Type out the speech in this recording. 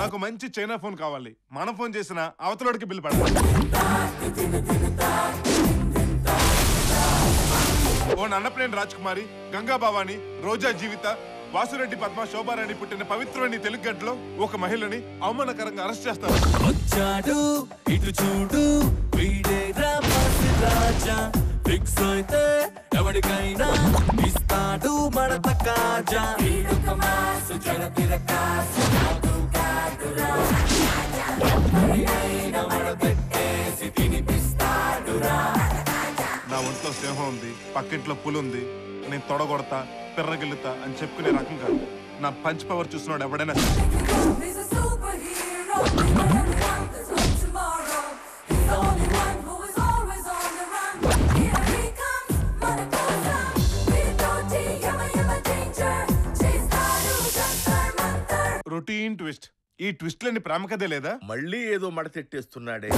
నాకు మంచి China phone కావాలి. మన ఫోన్ చేసిన అవతలోడికి బిల్ పడాలి. ఓ అన్నప్రేణి రాజ్కుమారి, గంగా భవాని, రోజా జీవిత, వాసురెడ్డి పద్మ, శోభారాణి పుట్టిన పవిత్రమైన తెలుగు గడ్డలో ఒక మహిళని అవమానకరంగా అరెస్ట్ చేస్తారు. వచ్చాడు ఇటు చూడు వీడేరా రాజా, ఫిక్స్ అయితే ఎవరికైనా ఇస్తాడు మడత కాజా. నా ఒంట్లో సింహం ఉంది, పక్కింట్లో పులి ఉంది, నేను తొడగొడతా పిర్రగిల్లుతా అని చెప్పుకునే రకం కాదు. నా పంచ్ పవర్ చూసినాడు ఎవడైనా. Routine twist. ఈ ట్విస్ట్లని ప్రేమ కథే లేదా? మళ్ళీ ఏదో మడతెట్టేస్తున్నాడే.